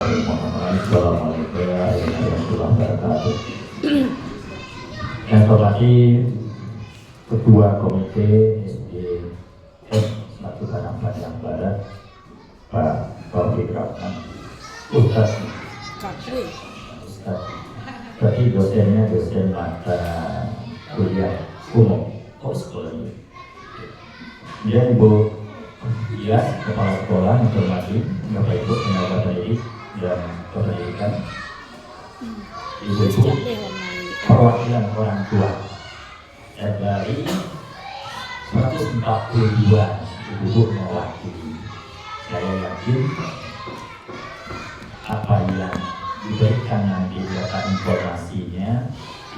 Assalamualaikum warahmatullahi wabarakatuh. Yang hormati Ketua Komite SDM Satu Padang Panjang Barat, Pak Taufik Rahman, Ustaz. Tadi dosennya dosen mata kuliah umum sekolah ini. Dia Ibu Iya, Kepala Sekolah yang terhormati, Bapak Ibu Tenaga Pendidik dan Pendidikan, Ibu-ibu, perwakilan orang tua, dan dari 142 ibu-ibu mewakili. Saya yakin apa yang diberikan nanti data informasinya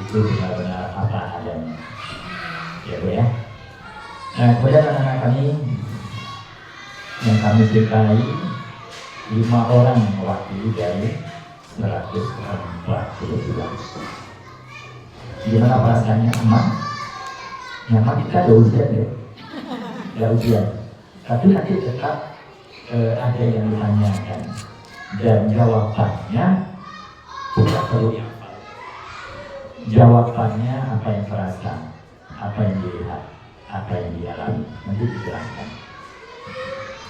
itu benar-benar apa adanya. Ya Bu ya. Nah, kemudian anak-anak kami yang kami cintai, 5 orang mewakili dari 142. Gimana perasaannya aman? Nyaman kita ada ujian ya? Ada ujian. Tapi nanti tetap ada yang ditanyakan dan jawabannya tidak perlu dihafal. Jawabannya apa yang terasa, apa yang dilihat, apa yang dialami, nanti dijelaskan.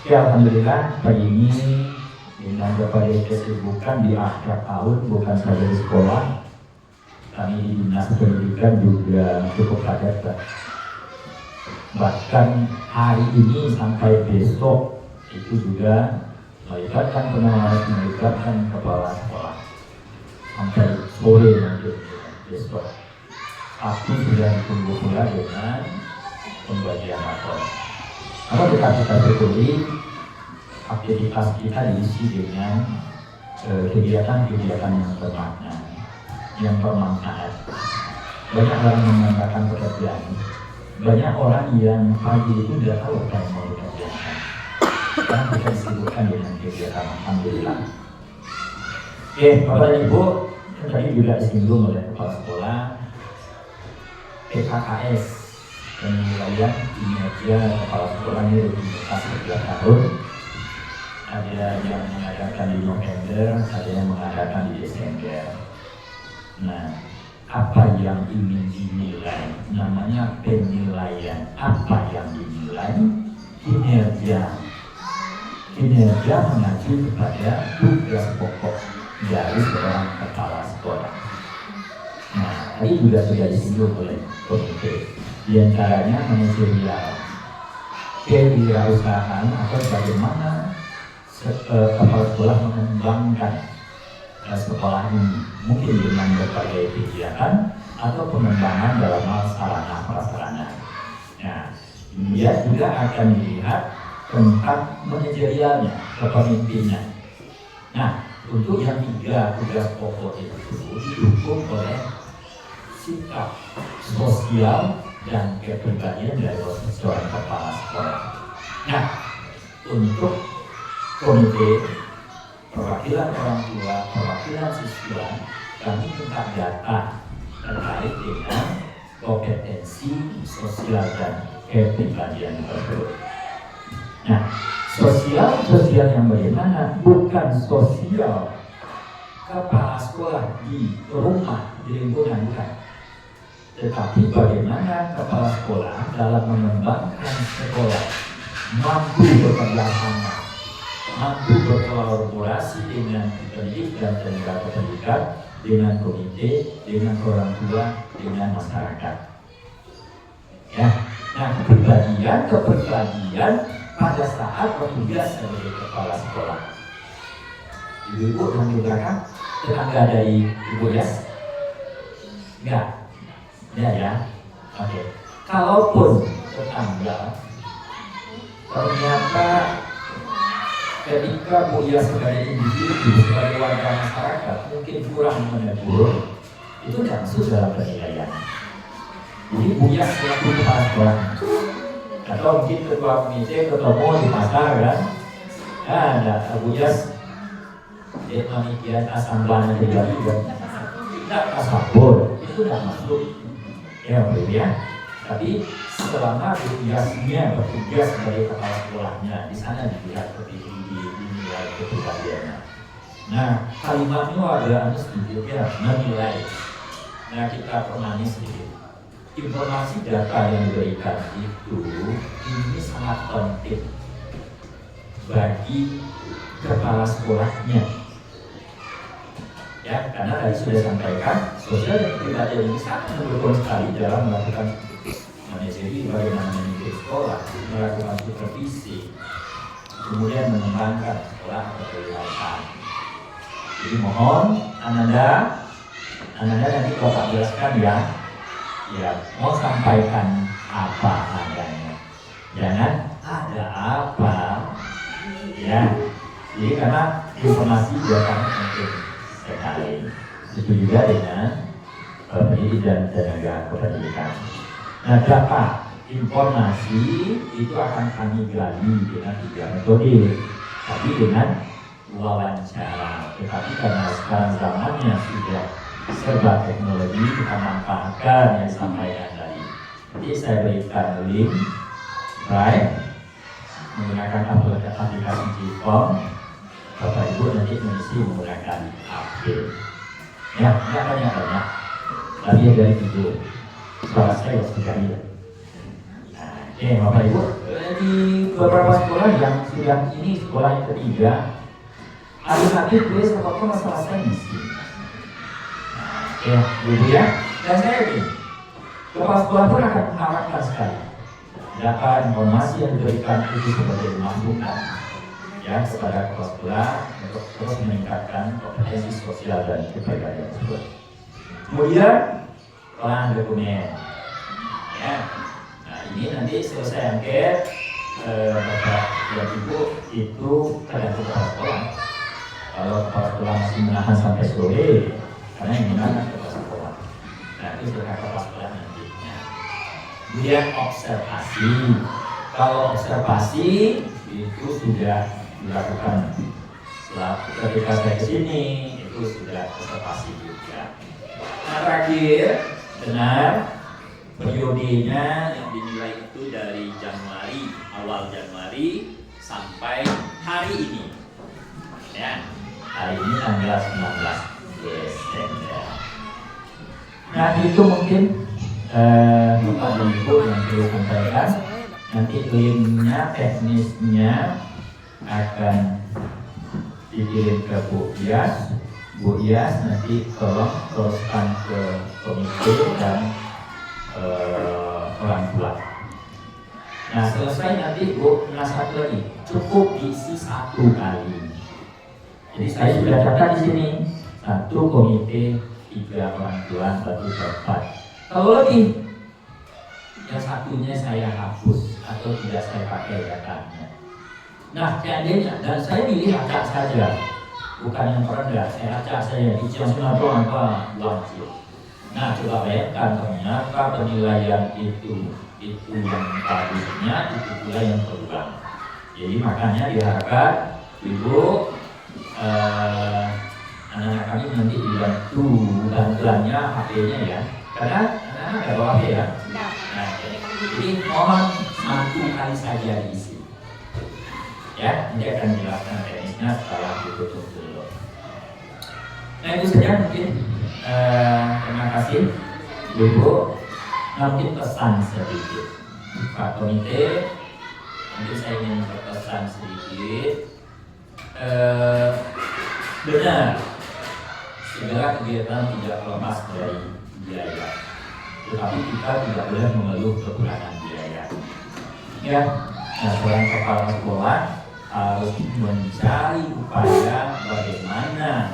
Ya Alhamdulillah pagi ini dengan berbagai kesibukan di akhir tahun, bukan saja di sekolah, kami di Dinas Pendidikan juga cukup padat. Bahkan hari ini sampai besok itu juga melibatkan pengawas, melibatkan kepala sekolah sampai sore nanti besok. Tapi sudah ditunggu pula dengan pembagian rapor. Kalau kita syukuri aktivitas kita diisi dengan kegiatan-kegiatan yang bermakna, yang bermanfaat. Banyak orang mengatakan pekerjaan, banyak orang yang pagi itu tidak tahu apa yang mau dikerjakan, karena kita disibukkan dengan kegiatan. Alhamdulillah. Oke, Bapak dan Ibu, tadi juga disinggung oleh kepala sekolah, PKKS penilaian kinerja kepala sekolah ini rutinitas setiap tahun. Ada yang mengadakan di November, ada yang mengadakan di Desember. Nah, apa yang ingin dinilai namanya penilaian. Apa yang dinilai? Kinerja. Kinerja mengacu kepada tugas pokok dari seorang kepala sekolah. Nah, tadi juga sudah disinggung oleh komite. Di antaranya manajerial, kewirausahaan atau bagaimana kepala sekolah mengembangkan sekolah ini, mungkin dengan berbagai kegiatan atau pengembangan dalam hal sarana prasarana. Nah, dia juga akan dilihat tentang manajerialnya, kepemimpinan. Nah, untuk yang 3 tugas pokok itu didukung oleh sikap sosial dan kepribadian dari seorang kepala sekolah. Nah, untuk komite perwakilan orang tua, perwakilan siswa, kami minta data terkait dengan kompetensi sosial dan kepribadian tersebut. Nah, sosial yang bagaimana? Bukan sosial kepala sekolah di rumah, di lingkungan, bukan. Tetapi bagaimana kepala sekolah dalam mengembangkan sekolah mampu bekerja sama, mampu berkolaborasi dengan pendidik dan tenaga pendidikan, dengan komite, dengan orang tua, dengan masyarakat. Ya, nah kepribadian pada saat bertugas sebagai kepala sekolah. Ibu-ibu yang di belakang, tetangga dari Ibu ya? Enggak. Ya. Oke. Kalaupun tetangga ternyata ketika Bu Yas sebagai individu, sebagai warga masyarakat mungkin kurang menegur, itu tidak masuk dalam penilaian. Jadi Bu Yas selaku kepala sekolah, atau mungkin ketua komite ketemu di pasar kan, ada Bu Yas panitia asamblea pribadi kan, tidak asabur, itu tidak masuk. Ya, ya. Tapi selama tugasnya bertugas sebagai kepala sekolahnya, di sana dilihat dinilai kepribadiannya. Nah, kalimat ini ada sedikit ya, menilai. Nah, kita pernah sedikit. Informasi data yang diberikan itu ini sangat penting bagi kepala sekolahnya. Ya, karena tadi sudah sampaikan, sosial dan kepribadian ini sangat mendukung sekali dalam melakukan manajeri bagaimana manajer sekolah, melakukan supervisi, kemudian mengembangkan sekolah atau kewilayahan. Jadi mohon Ananda nanti Bapak jelaskan ya mau sampaikan apa adanya. Jangan ada apa, ya. Jadi karena informasi datang penting sekali. Itu juga dengan pendidik dan tenaga kependidikan. Nah, data informasi itu akan kami gali dengan 3 metode, tapi dengan wawancara. Tetapi karena sekarang zamannya sudah serba teknologi, kita manfaatkan yang disampaikan tadi. Jadi saya berikan link Drive menggunakan aplikasi Jipom. Bapak Ibu nanti mengisi menggunakan HP. Ya, nggak banyak. Tapi dari itu suara saya sudah lihat. Nah, oke Bapak Ibu, di beberapa sekolah yang sudah ini sekolah yang ketiga, alternatif tulis apapun masalah sains. Ya, Ibu ya. Dan saya yakin kepala sekolah pun akan mengharapkan sekali data informasi yang diberikan itu sebagai masukan ya kepada kepala sekolah untuk terus meningkatkan kompetensi sosial dan kepribadian tersebut. Kemudian pelan dokumen. Ya, nah ini nanti selesai angket Bapak dan Ibu itu tergantung kepala sekolah. Kalau kepala sekolah masih menahan sampai sore, karena yang menahan kepala sekolah. Nah itu terkait kepala sekolah nantinya. Kemudian observasi. Kalau observasi itu sudah dilakukan setelah ketika saya kesini itu sudah observasi juga. Nah terakhir benar periodenya yang dinilai itu dari Januari, awal Januari sampai hari ini. Ya, hari ini tanggal 19 Desember. Nah itu mungkin Bapak dan Ibu yang perlu sampaikan. Nanti linknya, teknisnya akan dikirim ke Bu Iyas. Bu Iyas nanti tolong teruskan ke komite dan orang tua. Nah selesai nanti Bu, satu lagi cukup diisi 1 kali. Jadi saya sudah catat di sini 1 komite, 3 orang tua, 1 bapak. Kalau lebih, yang satunya saya hapus atau tidak saya pakai datanya. Nah seandainya, dan saya pilih acak saja, bukan yang perendah, saya acak saya di Cianjur atau apa wajib. Nah coba bayangkan ternyata penilaian itu yang tadinya itu pula yang perubahan. Jadi makanya diharapkan Ibu anak-anak kami nanti dibantu bantuannya HP-nya ya, karena anak-anak ada bawa HP ya. Nah, jadi mohon 1 kali saja diisi. Ya, nanti akan dijelaskan teknisnya setelah ditutup dulu. Nah itu saja mungkin. Terima kasih Ibu. Mungkin pesan sedikit Pak Komite, nanti saya ingin berpesan sedikit. Benar, segala kegiatan tidak lepas dari biaya, tetapi kita tidak boleh mengeluh kekurangan biaya. Ya, nah seorang kepala sekolah harus mencari upaya bagaimana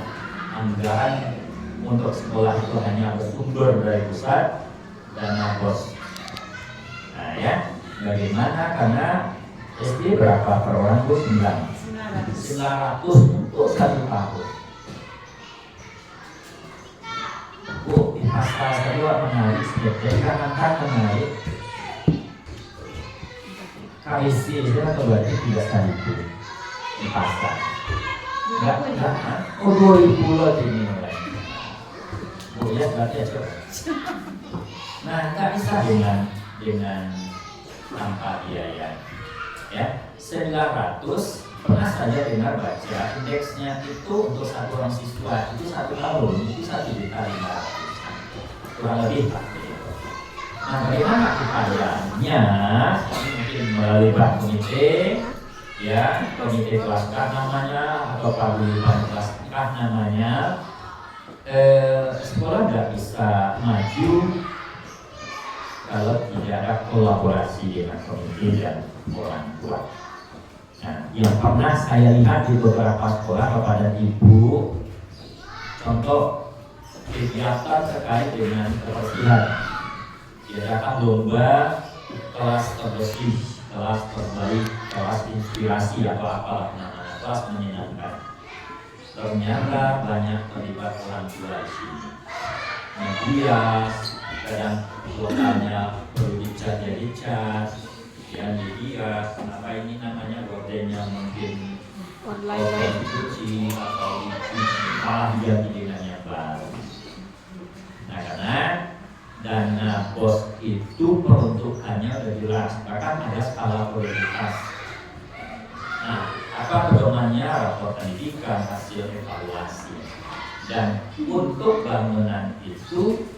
anggaran untuk sekolah itu hanya bersumber dari pusat dana bos. Nah ya, bagaimana karena SD berapa per orang itu 900 untuk 1 tahun. Bu, di pasar saya menarik sedikit karena kan menarik KWC itu atau berarti tidak sekali di pasar. Enggak, oh 2000 loh ini mulai. Bu ya berarti ya coba. Nah, nggak bisa dengan tanpa biaya. Ya, 900 pernah saja dengar baca indeksnya itu untuk satu orang siswa itu 1 tahun itu 1.500.000 kurang lebih Pak. Nah, bagaimana upayanya? Mungkin melalui Pak Komite, ya, Komite kelas K namanya atau paguyuban kelas K namanya. Sekolah nggak bisa maju kalau tidak ada kolaborasi dengan komite dan orang tua. Nah, yang pernah saya lihat di beberapa sekolah kepada ibu, contoh kegiatan terkait dengan kebersihan, diadakan lomba kelas terbersih, kelas terbaik, kelas inspirasi atau apalah namanya, kelas menyenangkan. Ternyata banyak terlibat orang tua di sini. Media, kadang lokalnya perlu dicat, yang dihias, apa ini namanya gordennya mungkin dicuci atau malah dia pilihannya baru. Nah, karena dana BOS itu peruntukannya sudah jelas, bahkan ada skala prioritas. Nah, apa pedomannya? Rapor pendidikan, hasil evaluasi. Dan untuk bangunan itu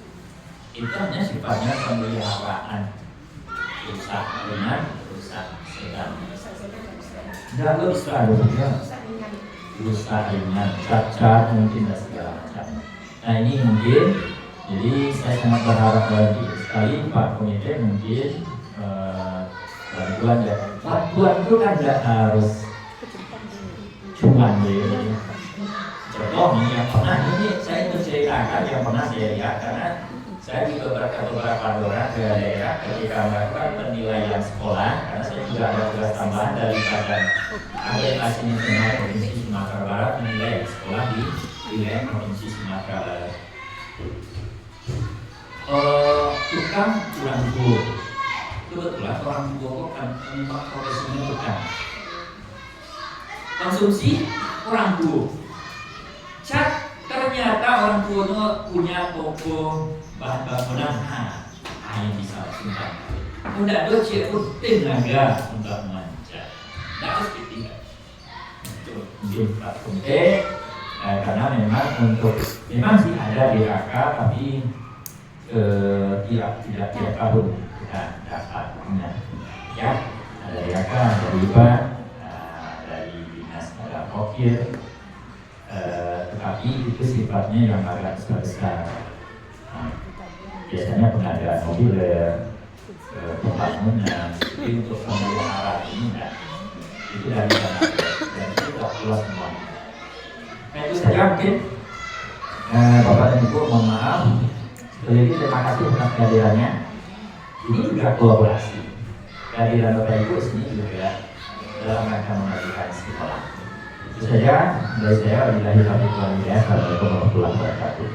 hanya sifatnya pemeliharaan, rusak ringan, rusak sedang. Tidak rusak rusak ringan, cacat mungkin dan segala macam. Nah, ini mungkin, jadi saya sangat berharap lagi sekali Pak Komite mungkin bantuan itu kan tidak harus cuman gitu. Contoh nih yang pernah ini saya menceritakan yang pernah saya lihat karena saya di beberapa daerah ketika melakukan penilaian sekolah, karena saya juga ada tugas tambahan dari Badan Akreditasi Nasional Provinsi Sumatera Barat menilai sekolah di wilayah Provinsi Sumatera Barat. Tukang kurang guru, kebetulan orang tua kan memang profesinya bukan. Konsumsi kurang guru. Cat ternyata orang tua punya toko bahan bangunan, hanya bisa sumpah. Udah doce penting agak untuk manja. Tidak harus ditinggal. Itu mungkin Pak Komite, karena memang sih ada di DHK tapi tidak tiap tahun kita dapatnya. Ya, ada DHK, ada IPA, dari dinas ada Pokir, tetapi itu sifatnya yang agak besar. Biasanya pengadaan mobil, pembangunan, tapi untuk pemeliharaan ini enggak. Itu dari sana dan itu tidak keluar semua. Nah, itu saja mungkin. Bapak dan Ibu mohon maaf. Jadi terima kasih atas kehadirannya. Ini juga kolaborasi. Kehadiran Bapak Ibu sini juga dalam rangka memajukan sekolah. Itu saja dari saya. Wabillahi taufiq wal hidayah. Assalamualaikum warahmatullahi wabarakatuh.